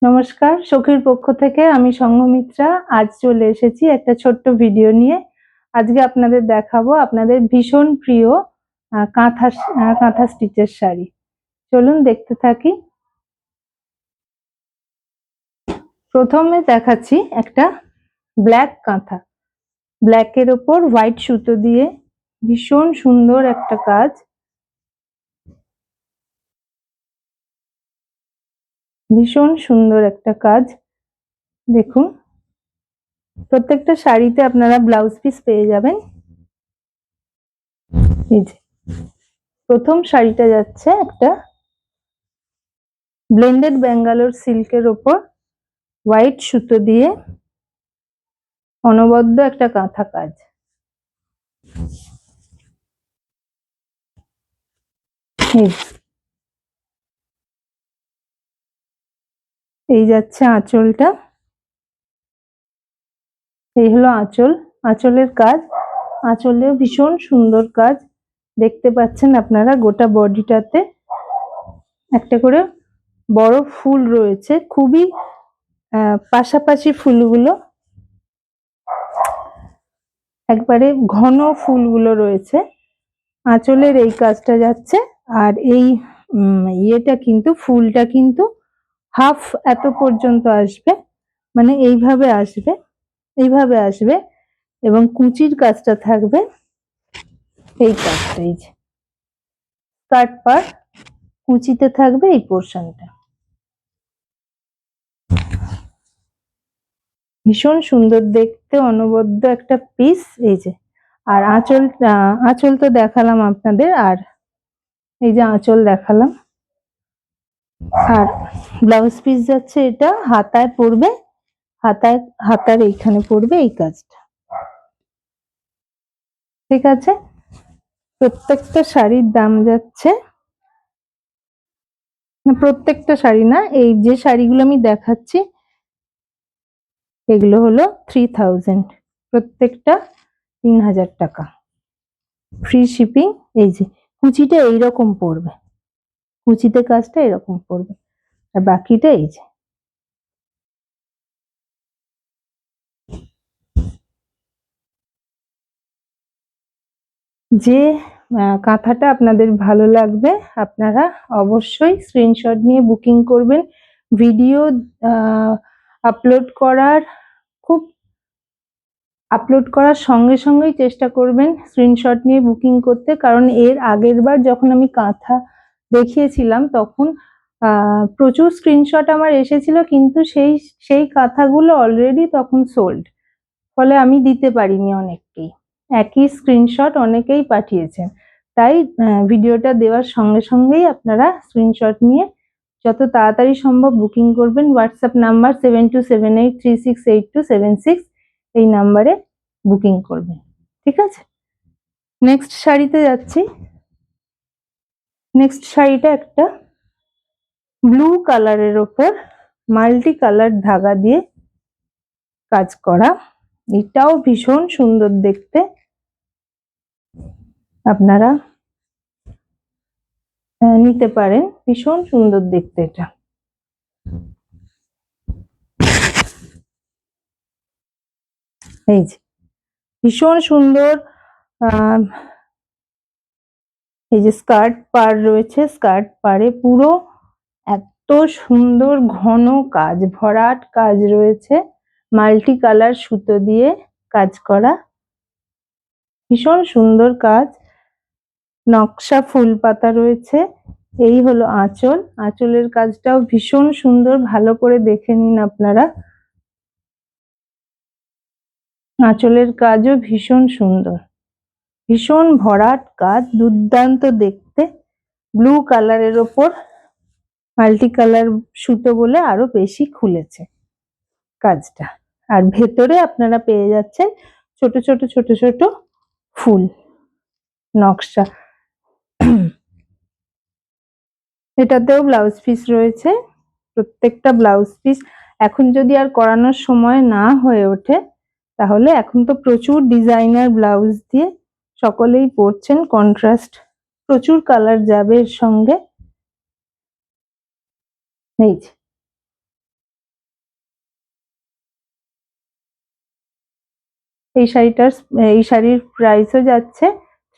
নমস্কার, সখীর পক্ষ থেকে আমি সংঘমিত্রা। আজ চলে এসেছি একটা ছোট্ট ভিডিও নিয়ে। আজকে আপনাদের দেখাবো আপনাদের ভীষণ প্রিয় কাঁথা স্টিচের শাড়ি। চলুন দেখতে থাকি। প্রথমে দেখাচ্ছি একটা ব্ল্যাক কাঁথা, ব্ল্যাকের ওপর হোয়াইট সুতো দিয়ে ভীষণ সুন্দর একটা কাজ, ভীষণ সুন্দর একটা কাজ। দেখুন, প্রত্যেকটা শাড়িতে আপনারা ব্লাউজ পিস পেয়ে যাবেন। এই যে প্রথম শাড়িটা যাচ্ছে একটা ব্লেন্ডেড ব্যাঙ্গালোর সিল্কের ওপর হোয়াইট সুতো দিয়ে অনবদ্য একটা কাঁথা কাজ। এই যাচ্ছে আঁচলটা, এই হলো আঁচল, আঁচলের কাজ। আঁচলেও ভীষণ সুন্দর কাজ দেখতে পাচ্ছেন আপনারা। গোটা বডিটাতে একটা করে বড় ফুল রয়েছে, খুবই পাশাপাশি ফুলগুলো, একবারে ঘন ফুলগুলো রয়েছে। আঁচলের এই কাজটা যাচ্ছে। আর এই ইয়েটা কিন্তু, ফুলটা কিন্তু হাফ এত পর্যন্ত আসবে, মানে এইভাবে আসবে, এইভাবে আসবে। এবং কুচির কাজটা থাকবে এই কাজটা, এই যে স্কার্ট পার কুচিতে থাকবে এই পোর্শনটা। ভীষণ সুন্দর দেখতে, অনবদ্য একটা পিস। এই যে, আর আঁচল তো দেখালাম আপনাদের, আর এই যে আঁচল দেখালাম। আর ব্লাউজ পিস যাচ্ছে, এটা হাতায় পড়বে, হাতার এইখানে পড়বে এই কাজটা। ঠিক আছে, প্রত্যেকটা শাড়ির দাম যাচ্ছে, প্রত্যেকটা শাড়ি না, এই যে শাড়িগুলো আমি দেখাচ্ছি এগুলো হলো 3000, প্রত্যেকটা 3000 টাকা, ফ্রি শিপিং। এই যে কুচিটা এইরকম পড়বে, কুচিতে কাজটা এরকম পড়বে, আর বাকিটা এই যে। যে কাঁথাটা আপনাদের ভালো লাগবে আপনারা অবশ্যই স্ক্রিনশট নিয়ে বুকিং করবেন। ভিডিও আপলোড করার সঙ্গে সঙ্গেই চেষ্টা করবেন স্ক্রিনশট নিয়ে বুকিং করতে, কারণ এর আগের বার যখন আমি কাঁথা দেখিয়েছিলাম তখন প্রচুর স্ক্রিনশট আমার এসেছিল, কিন্তু সেই কাঁথাগুলো অলরেডি তখন সোল্ড, ফলে আমি দিতে পারিনি অনেককেই। একই স্ক্রিনশট অনেকেই পাঠিয়েছেন, তাই ভিডিওটা দেওয়ার সঙ্গে সঙ্গেই আপনারা স্ক্রিনশট নিয়ে যত তাড়াতাড়ি সম্ভব বুকিং করবেন। হোয়াটসঅ্যাপ নাম্বার 7278368276, এই নাম্বারে বুকিং করবেন। ঠিক আছে, নেক্সট শাড়িতে যাচ্ছি। নেক্সট শাড়িটা একটা ব্লু কালারের ওপর মাল্টি কালার ধাগা দিয়ে কাজ করা, এটাও ভীষণ সুন্দর দেখতে। আপনারা নিতে পারেন, ভীষণ সুন্দর দেখতে এটা। এই যে ভীষণ সুন্দর, এই যে স্কার্ট পার রয়েছে, স্কার্ট পারে পুরো এত সুন্দর ঘন কাজ, ভরাট কাজ রয়েছে, মাল্টি কালার সুতো দিয়ে কাজ করা, ভীষণ সুন্দর কাজ। নকশা ফুল পাতা রয়েছে। এই হলো আঁচল, আঁচলের কাজটাও ভীষণ সুন্দর, ভালো করে দেখে নিন আপনারা। আঁচলের কাজও ভীষণ সুন্দর, ভীষণ ভরাট কাজ, দুর্দান্ত দেখতে। ব্লু কালারের ওপর মাল্টি কালার সুতো বলে আরো বেশি খুলেছে কাজটা। আর ভেতরে আপনারা পেয়ে যাচ্ছেন ছোট ছোট ছোট ছোট ফুল নকশা। এটাতেও ব্লাউজ পিস রয়েছে, প্রত্যেকটা ব্লাউজ পিস। এখন যদি আর করানোর সময় না হয়ে ওঠে, তাহলে এখন তো প্রচুর ডিজাইনার ব্লাউজ দিয়ে সকলেই পরছেন, কন্ট্রাস্ট প্রচুর কালার যাবে এর সঙ্গে। এই যে এই শাড়ির প্রাইসও যাচ্ছে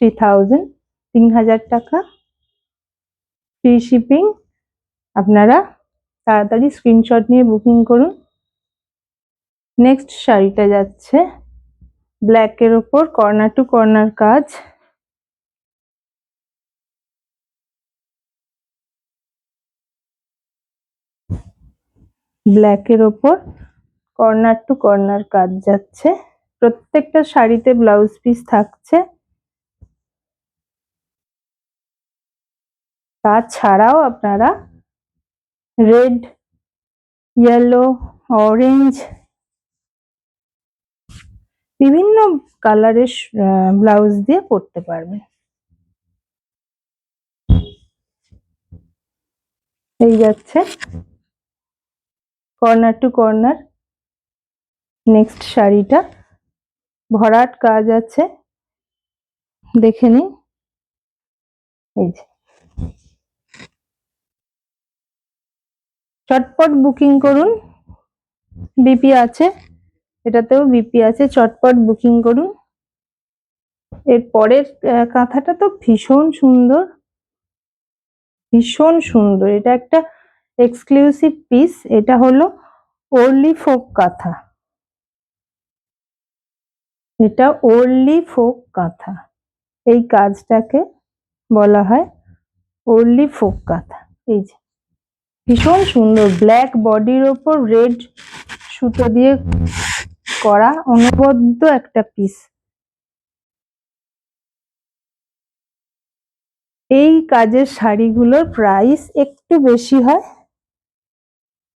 3000 টাকা, ফ্রি শিপিং। আপনারা তাড়াতাড়ি স্ক্রিনশট নিয়ে বুকিং করুন। নেক্সট শাড়িটা যাচ্ছে ব্ল্যাকের ওপর কর্নার টু কর্নার কাজ। ব্ল্যাকের ওপর কর্নার টু কর্নার কাজ যাচ্ছে, প্রত্যেকটা শাড়িতে ব্লাউজ পিস থাকছে। তাছাড়াও আপনারা রেড, ইয়েলো, অরেঞ্জ বিভিন্ন কালারের ব্লাউজ দিয়ে পরতে পারবেন। এই যাচ্ছে কর্নার টু কর্নার। নেক্সট শাড়িটা ভরাট কাজ আছে, দেখে নিন। এই যে চটপট বুকিং করুন, বিপি আছে, এটাতেও বিপি আছে, চটপট বুকিং করুন। এর পরের কাঁথাটা তো ভীষণ সুন্দর, ভীষণ সুন্দর। এটা একটা এক্সক্লুসিভ পিস। এটা হলো ওরলি ফোক কাঁথা। এটা ওরলি ফোক কাঁথা, এই কাজটাকে বলা হয় ওরলি ফোক কাঁথা। এই যে ভীষণ সুন্দর, ব্ল্যাক বডির ওপর রেড সুতো দিয়ে করা অনবদ্য একটা পিস। এই কাজের শাড়িগুলোর প্রাইস একটু বেশি হয়,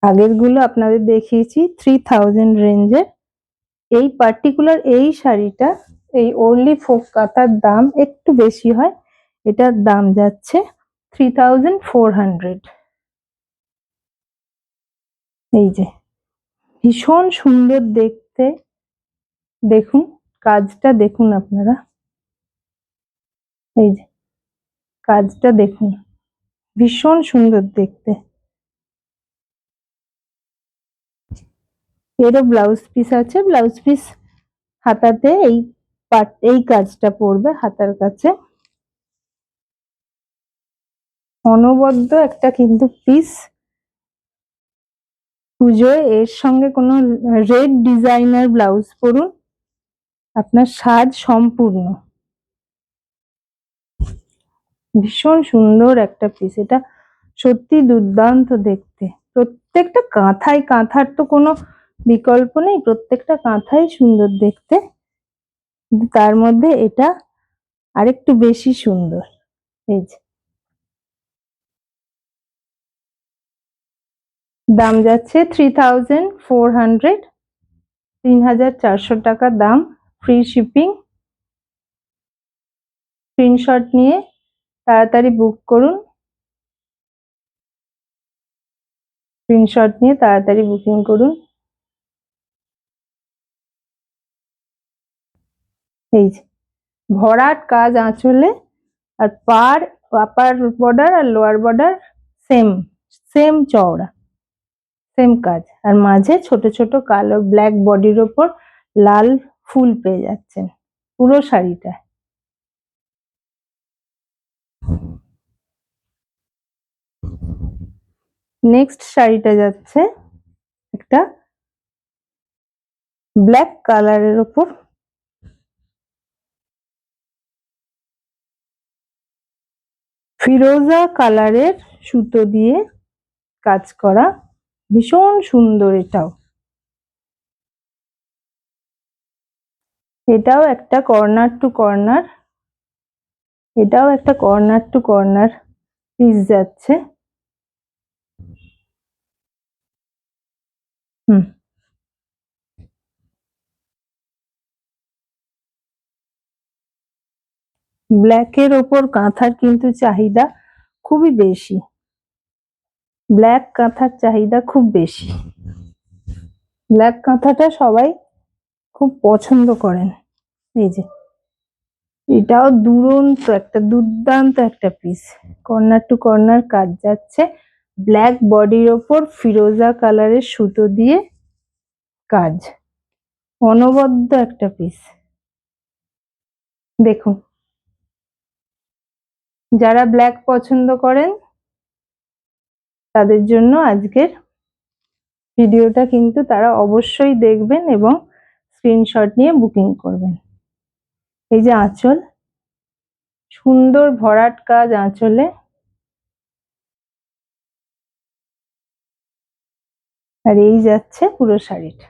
আগেরগুলো আপনাদের দেখিয়েছি 3000 রেঞ্জের। এই পার্টিকুলার এই শাড়িটা, এই ওরলি ফোক কাঁথার দাম একটু বেশি হয়, এটার দাম যাচ্ছে 3400। এই যে ভীষণ সুন্দর দেখতে, দেখুন কাজটা দেখুন আপনারা, এই যে কাজটা দেখুন, ভীষণ সুন্দর দেখতে। এরও ব্লাউজ পিস আছে, ব্লাউজ পিস হাতাতে এই কাজটা পড়বে হাতার কাছে। অনবদ্য একটা কিন্তু পিস। পুজোয় এর সঙ্গে কোনো রেড ডিজাইনার ব্লাউজ পরুন, আপনার সাজ সম্পূর্ণ। ভীষণ সুন্দর একটা পিস, এটা সত্যি দুর্দান্ত দেখতে। প্রত্যেকটা কাঁথায়, কাঁথার তো কোনো বিকল্প নেই, প্রত্যেকটা কাঁথাই সুন্দর দেখতে, তার মধ্যে এটা আরেকটু বেশি সুন্দর। এই যে দাম যাচ্ছে 3400, 3400 টাকা দাম, ফ্রি শিপিং। স্ক্রিনশট নিয়ে তাড়াতাড়ি বুক করুন, স্ক্রিনশট নিয়ে তাড়াতাড়ি বুকিং করুন। এই যে ভরাট কাজ আঁচলে, আর আপার বর্ডার আর লোয়ার বর্ডার সেম চওড়া, সেম কাজ, আর মাঝে ছোট ছোট কালো ব্ল্যাক বডির ওপর লাল ফুল পেয়ে যাচ্ছেন পুরো শাড়িটা। নেক্সট শাড়িটা যাচ্ছে একটা ব্ল্যাক কালারের ওপর ফিরোজা কালারের সুতো দিয়ে কাজ করা, ভীষণ সুন্দর। এটাও একটা কর্নার টু কর্নার, এটাও একটা কর্নার টু কর্নার পিস যাচ্ছে। ব্ল্যাকের ওপর কাঁথার কিন্তু চাহিদা খুবই বেশি, ব্ল্যাক কাঁথার চাহিদা খুব বেশি, ব্ল্যাক কাঁথাটা সবাই খুব পছন্দ করেন। এই যে এটাও দুর্দান্ত একটা পিস, কর্নার টু কর্নার কাজ যাচ্ছে, ব্ল্যাক বডির ওপর ফিরোজা কালারের সুতো দিয়ে কাজ, অনবদ্য একটা পিস। দেখুন, যারা ব্ল্যাক পছন্দ করেন তাদের জন্য আজকের ভিডিওটা কিন্তু তারা অবশ্যই দেখবেন এবং স্ক্রিনশট নিয়ে বুকিং করবেন। এই যে আঁচল, সুন্দর ভরাট কাজ আঁচলে, আর এই যাচ্ছে পুরো শাড়িটা।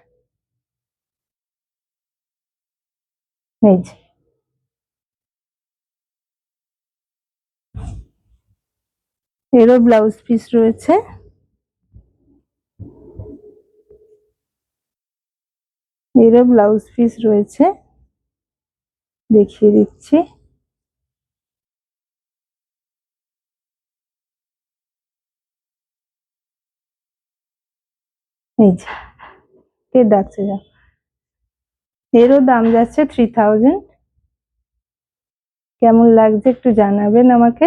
এই যে এরও ব্লাউজ পিস রয়েছে, এরও ব্লাউজ পিস রয়েছে, দেখিয়ে দিচ্ছি। এই যে, কে ডাকছে যা। এরও দাম যাচ্ছে 3000। কেমন লাগছে একটু জানাবেন আমাকে।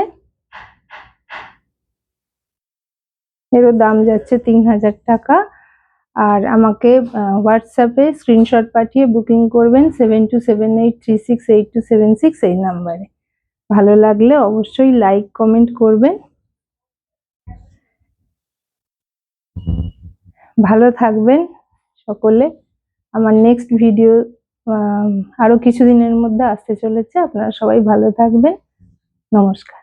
এরও দাম যাচ্ছে 3000 টাকা। আর আমাকে হোয়াটসঅ্যাপে স্ক্রিনশট পাঠিয়ে বুকিং করবেন 7278368276 এই নাম্বারে। ভালো লাগলে অবশ্যই লাইক কমেন্ট করবেন। ভালো থাকবেন সকলে। আমার নেক্সট ভিডিও আরো কিছুদিনের মধ্যে আসতে চলেছে। আপনারা সবাই ভালো থাকবেন। নমস্কার।